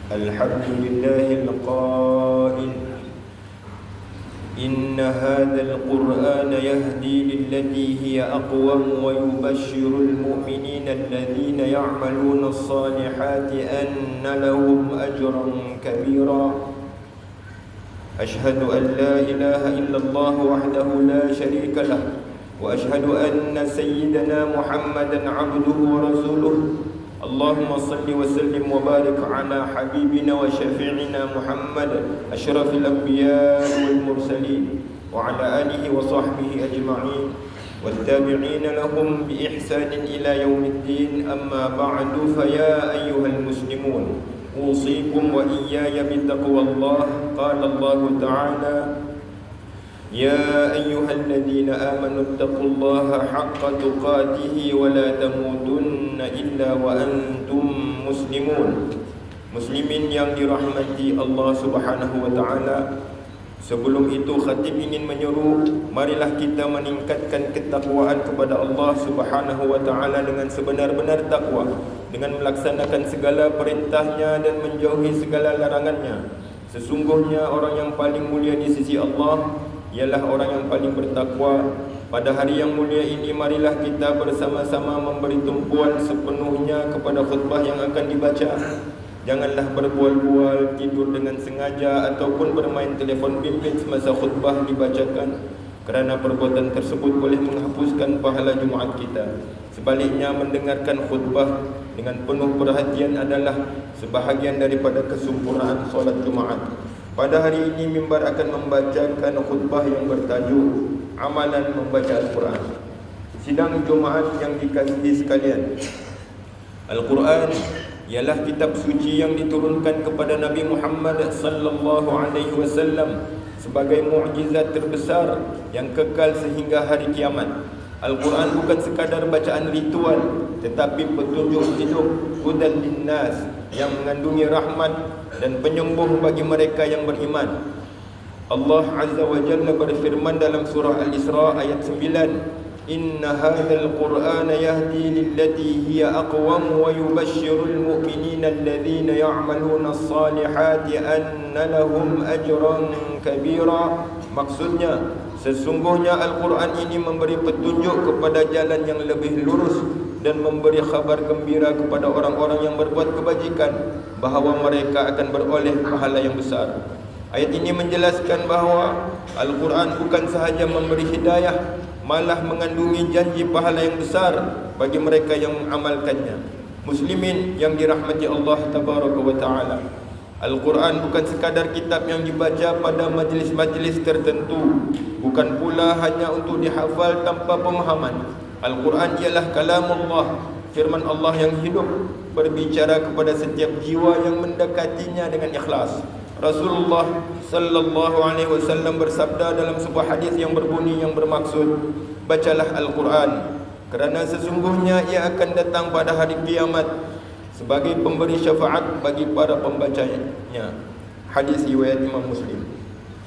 الحمد لله القائل إن هذا القرآن يهدي للتي هي أقوم ويبشر المؤمنين الذين يعملون الصالحات أن لهم أجرا كبيرا أشهد أن لا إله إلا الله وحده لا شريك له وأشهد أن سيدنا محمدا عبده ورسوله اللهم صل وسلم وبارك على حبيبنا وشفيعنا محمد أشرف الأنبياء والمرسلين وعلى آله وصحبه أجمعين والتابعين لهم بإحسان إلى يوم الدين أما بعد فيا أيها المسلمون أوصيكم وإياي بتقوى الله قال الله تعالى يا أيها الذين آمنوا اتقوا الله حق تقاته ولا تموتن إلا وأنتم مسلمون. Muslimin yang dirahmati Allah Subhanahu wa taala, sebelum itu khatib ingin menyuruh, marilah kita meningkatkan ketakwaan kepada Allah Subhanahu wa taala dengan sebenar-benar takwa, dengan melaksanakan segala perintahnya dan menjauhi segala larangannya. Sesungguhnya orang yang paling mulia di sisi Allah ialah orang yang paling bertakwa. Pada hari yang mulia ini, marilah kita bersama-sama memberi tumpuan sepenuhnya kepada khutbah yang akan dibaca. Janganlah berbual-bual, tidur dengan sengaja ataupun bermain telefon bimbit semasa khutbah dibacakan, kerana perbuatan tersebut boleh menghapuskan pahala Jumaat kita. Sebaliknya, mendengarkan khutbah dengan penuh perhatian adalah sebahagian daripada kesempurnaan solat Jumaat. Pada hari ini mimbar akan membacakan khutbah yang bertajuk Amalan Membaca Al-Quran. Sidang Jumaat yang dikasihi sekalian, Al-Quran ialah kitab suci yang diturunkan kepada Nabi Muhammad sallallahu alaihi wasallam sebagai mukjizat terbesar yang kekal sehingga hari kiamat. Al-Quran bukan sekadar bacaan ritual, tetapi petunjuk hidup, hudan linnas, yang mengandungi rahmat dan penyembuh bagi mereka yang beriman. Allah Azza wa Jalla berfirman dalam surah Al-Isra ayat 9, Inna hadzal Qur'ana yahdi lillati hiya aqwam wa yubashshirul mu'minina alladhina ya'maluna as-salihati anna lahum ajran kabira. Maksudnya, sesungguhnya Al-Quran ini memberi petunjuk kepada jalan yang lebih lurus dan memberi khabar gembira kepada orang-orang yang berbuat kebajikan bahawa mereka akan beroleh pahala yang besar. Ayat ini menjelaskan bahawa Al-Quran bukan sahaja memberi hidayah, malah mengandungi janji pahala yang besar bagi mereka yang mengamalkannya. Muslimin yang dirahmati Allah Tabaraka wa Ta'ala, Al-Quran bukan sekadar kitab yang dibaca pada majlis-majlis tertentu, bukan pula hanya untuk dihafal tanpa pemahaman. Al-Quran ialah kalamullah, firman Allah yang hidup, berbicara kepada setiap jiwa yang mendekatinya dengan ikhlas. Rasulullah sallallahu alaihi wasallam bersabda dalam sebuah hadis yang berbunyi yang bermaksud, bacalah Al-Quran, kerana sesungguhnya ia akan datang pada hari kiamat sebagai pemberi syafaat bagi para pembacanya. Hadis riwayat Imam Muslim.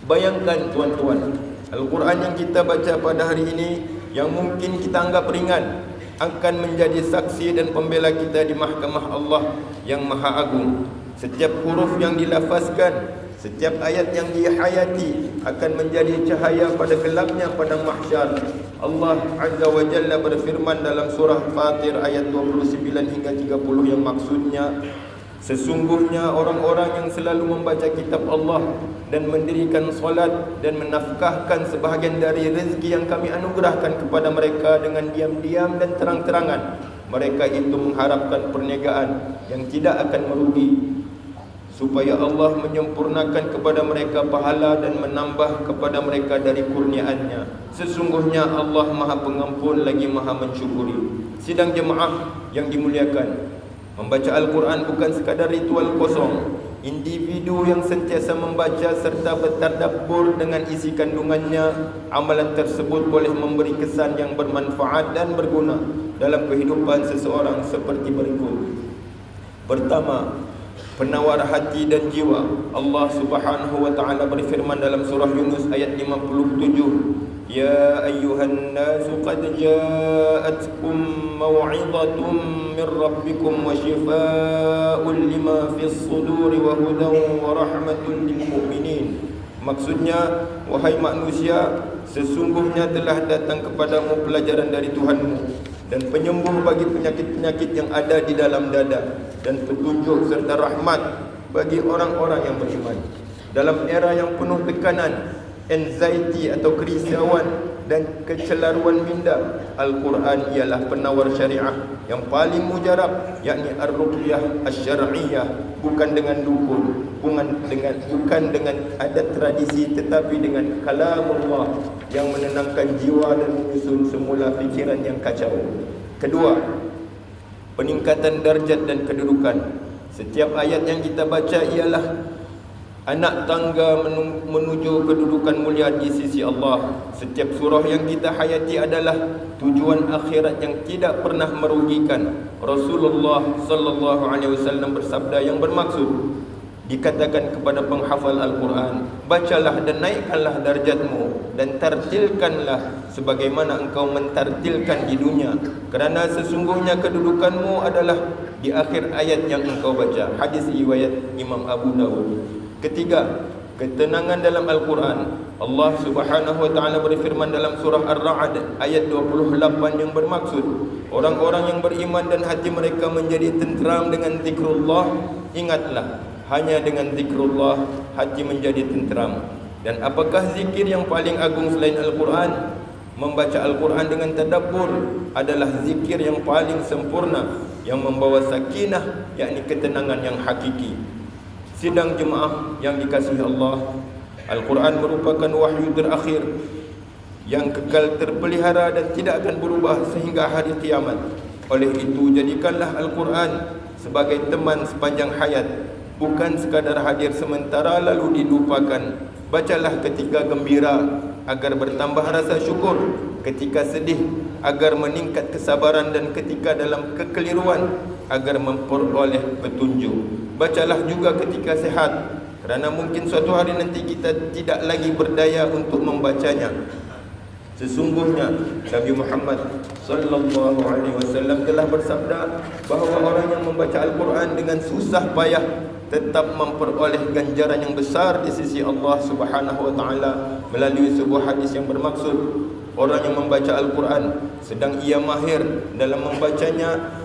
Bayangkan tuan-tuan, Al-Quran yang kita baca pada hari ini, yang mungkin kita anggap ringan, akan menjadi saksi dan pembela kita di mahkamah Allah yang Maha Agung. Setiap huruf yang dilafazkan, setiap ayat yang dihayati akan menjadi cahaya pada gelapnya padang mahsyar. Allah Azza wa Jalla berfirman dalam surah Fatir ayat 29 hingga 30 yang maksudnya, sesungguhnya orang-orang yang selalu membaca kitab Allah dan mendirikan solat dan menafkahkan sebahagian dari rezeki yang kami anugerahkan kepada mereka dengan diam-diam dan terang-terangan, mereka itu mengharapkan perniagaan yang tidak akan merugi, supaya Allah menyempurnakan kepada mereka pahala dan menambah kepada mereka dari kurniaannya. Sesungguhnya Allah Maha Pengampun lagi Maha Mensyukuri. Sidang jemaah yang dimuliakan, membaca Al-Quran bukan sekadar ritual kosong. Individu yang sentiasa membaca serta bertadabbur dengan isi kandungannya, amalan tersebut boleh memberi kesan yang bermanfaat dan berguna dalam kehidupan seseorang seperti berikut. Pertama, penawar hati dan jiwa. Allah Subhanahu wa taala berfirman dalam surah Yunus ayat 57, يا أيها الناس قد جاءتكم موعظة من ربكم وشفاء لما في الصدور وهدى ورحمة للمؤمنين. Maksudnya, wahai manusia, sesungguhnya telah datang kepadamu pelajaran dari Tuhanmu dan penyembuh bagi penyakit-penyakit yang ada di dalam dada, dan petunjuk serta rahmat bagi orang-orang yang beriman. Dalam era yang penuh tekanan, anxiety atau kerisauan dan kecelaruan minda, Al-Quran ialah penawar syariah yang paling mujarab, yakni ar-ruqyah asy-syar'iyyah, bukan dengan dukun, bukan dengan adat tradisi, tetapi dengan kalamullah yang menenangkan jiwa dan menyusun semula fikiran yang kacau. Kedua, peningkatan darjat dan kedudukan. Setiap ayat yang kita baca ialah anak tangga menuju kedudukan mulia di sisi Allah. Setiap surah yang kita hayati adalah tujuan akhirat yang tidak pernah merugikan. Rasulullah sallallahu alaihi wasallam bersabda yang bermaksud, dikatakan kepada penghafal Al-Quran, bacalah dan naikkanlah darjatmu dan tartilkanlah sebagaimana engkau mentartilkan di dunia, kerana sesungguhnya kedudukanmu adalah di akhir ayat yang engkau baca. Hadis riwayat Imam Abu Dawud. Ketiga, ketenangan dalam Al-Quran. Allah Subhanahu wa taala berfirman dalam surah Ar-Ra'd ayat 28 yang bermaksud, orang-orang yang beriman dan hati mereka menjadi tenteram dengan zikrullah, ingatlah, hanya dengan zikrullah hati menjadi tenteram. Dan apakah zikir yang paling agung selain Al-Quran? Membaca Al-Quran dengan tadabbur adalah zikir yang paling sempurna, yang membawa sakinah, yakni ketenangan yang hakiki. Sidang jemaah yang dikasihi Allah, Al-Quran merupakan wahyu terakhir yang kekal terpelihara dan tidak akan berubah sehingga hari kiamat. Oleh itu, jadikanlah Al-Quran sebagai teman sepanjang hayat, bukan sekadar hadir sementara lalu dilupakan. Bacalah ketika gembira agar bertambah rasa syukur, ketika sedih agar meningkat kesabaran, dan ketika dalam kekeliruan agar memperoleh petunjuk. Bacalah juga ketika sehat, kerana mungkin suatu hari nanti kita tidak lagi berdaya untuk membacanya. Sesungguhnya Nabi Muhammad sallallahu alaihi wasallam telah bersabda bahawa orang yang membaca Al-Quran dengan susah payah tetap memperoleh ganjaran yang besar di sisi Allah Subhanahu wa taala melalui sebuah hadis yang bermaksud, orang yang membaca Al-Quran sedang ia mahir dalam membacanya,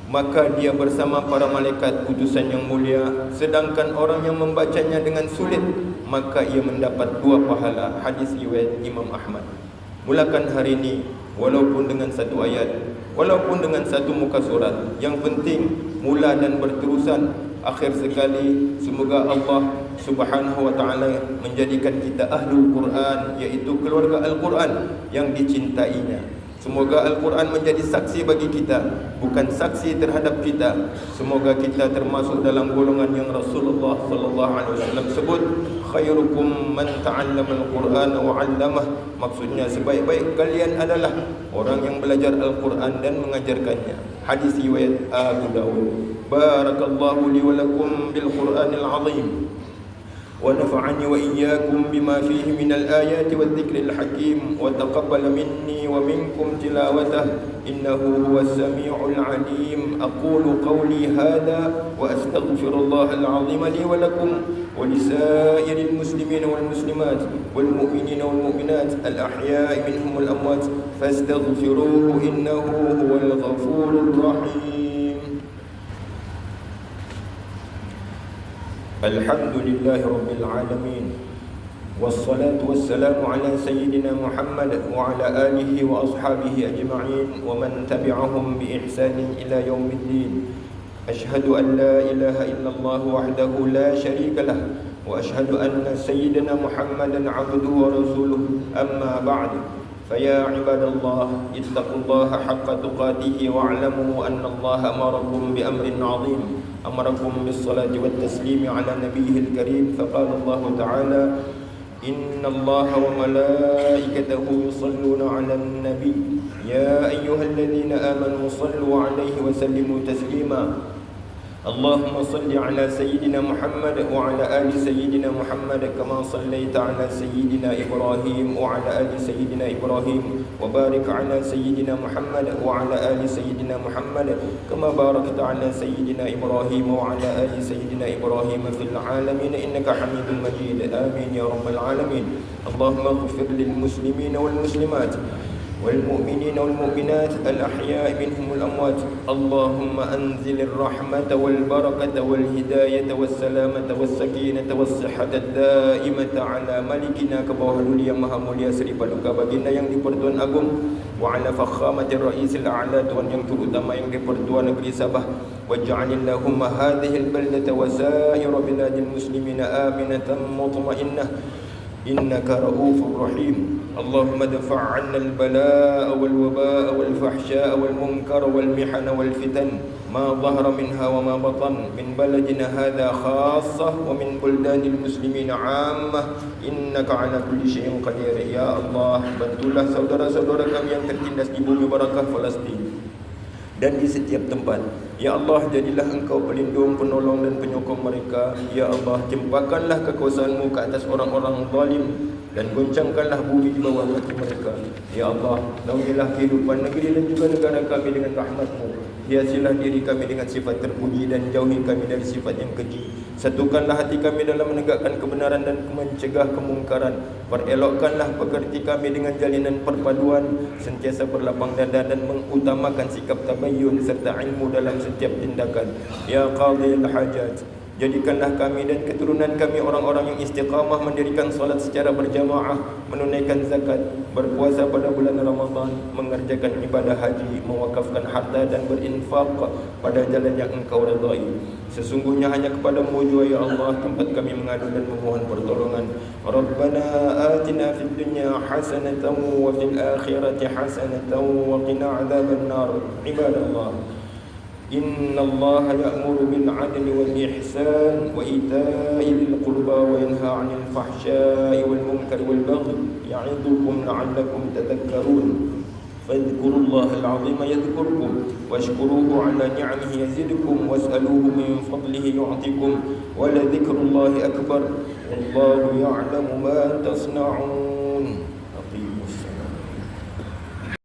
maka dia bersama para malaikat utusan yang mulia. Sedangkan orang yang membacanya dengan sulit, maka ia mendapat 2 pahala. Hadis riwayat Imam Ahmad. Mulakan hari ini walaupun dengan 1 ayat, walaupun dengan 1 muka surat. Yang penting mula dan berterusan. Akhir sekali, semoga Allah Subhanahu wa taala menjadikan kita ahlul Quran, iaitu keluarga Al-Quran yang dicintainya. Semoga Al-Quran menjadi saksi bagi kita, bukan saksi terhadap kita. Semoga kita termasuk dalam golongan yang Rasulullah sallallahu alaihi wasallam sebut, khairukum man ta'allama al-Quran wa 'allamah. Maksudnya, sebaik-baik kalian adalah orang yang belajar Al-Quran dan mengajarkannya. Hadis riwayat Abu Dawud. Barakallahu li wa lakum bil Qur'anil 'azim. ونفعني وإياكم بما فيه من الآيات والذكر الحكيم وتقبل مني ومنكم تلاوته إنه هو السميع العليم. أقول قولي هذا وأستغفر الله العظيم لي ولكم ولسائر المسلمين والمسلمات والمؤمنين والمؤمنات الأحياء منهم والأموات فاستغفروه إنه هو الغفور الرحيم. Alhamdulillah Rabbil Alamin, wassalatu wassalamu ala Sayyidina Muhammad wa ala alihi wa ashabihi ajma'in wa man tabi'ahum bi ihsanin ila yaumiddin. Ashhadu an la ilaha illallah wahdahu la sharika lah wa ashhadu anna Sayyidina Muhammadan abduhu wa rasuluh. Amma ba'du, faya ibadallah ittaqullaha haqqa tuqatihi wa'lamu anna Allah amarakum bi amrin 'azim. أمركم بالصلاة والتسليم على نبيه الكريم. فقال الله تعالى إن الله وملائكته يصلون على النبي يا أيها الذين آمنوا صلوا عليه وسلموا تسليما. اللهم صل على سيدنا محمد وعلى آل سيدنا محمد كما صليت على سيدنا إبراهيم وعلى آل سيدنا إبراهيم وبارك على سيدنا محمد وعلى آل سيدنا محمد كما باركت على سيدنا إبراهيم وعلى آل سيدنا إبراهيم في العالمين إنك حميد مجيد آمين يا رب العالمين. اللهم اغفر للمسلمين والمسلمات والمؤمنين والمؤمنات الأحياء منهم والأموات. اللهم أنزل الرحمة والبركة والهداية والسلامة والسكينة والصحة الدائمة على ملكنا كبوهلul yang maha mulia Seri Paduka Baginda yang di-Pertuan Agung, wa ala fakhamatir ra'isil a'la, Tuan yang terutama yang di-Pertuan Negeri Sabah. Waj'alillahumma hadhil baldata wa sa'ira biladil muslimina aminatan mutma'innah innaka ra'ufur rahim. اللهم ادفع عنا البلاء والوباء والفحشاء والمنكر والمحن والفتن ما ظهر منها وما بطن من بلدنا هذا خاصة ومن بلدان المسلمين عامة إنك على كل شيء قدير. Ya Allah, bantulah saudara-saudara kami yang tertindas di bumi barakah Palestin dan di setiap tempat. Ya Allah, jadilah Engkau pelindung, penolong dan penyokong mereka. Ya Allah, cempakkanlah kekuasaan-Mu ke atas orang-orang zalim dan goncangkanlah bumi di bawah kaki mereka. Ya Allah, naungilah kehidupan negeri dan juga negara kami dengan rahmat-Mu. Hiasilah diri kami dengan sifat terpuji dan jauhi kami dari sifat yang keji. Satukanlah hati kami dalam menegakkan kebenaran dan mencegah kemungkaran. Perelokkanlah pekerti kami dengan jalinan perpaduan, sentiasa berlapang dada dan mengutamakan sikap tabayyun serta ilmu dalam setiap tindakan. Ya Qadhil Hajat, jadikanlah kami dan keturunan kami orang-orang yang istiqamah mendirikan salat secara berjamaah, menunaikan zakat, berpuasa pada bulan Ramadan, mengerjakan ibadah haji, mewakafkan harta dan berinfak pada jalan yang Engkau redai. Sesungguhnya hanya kepada-Mu jua ya Allah tempat kami mengadu dan memohon pertolongan. Rabbana atina fid dunya hasanatan wa fil akhirati hasanatan wa qina adzaban nar. Ibadallah, إن الله يأمر بالعدل والإحسان وإيتاء ذي القربى وينهى عن الفحشاء والمنكر والبغي يعظكم لعلكم تذكرون. فاذكروا الله العظيم يذكركم واشكروه على نعمه يزدكم واسألوه من فضله يعطكم ولذكر الله أكبر والله يعلم ما تصنعون.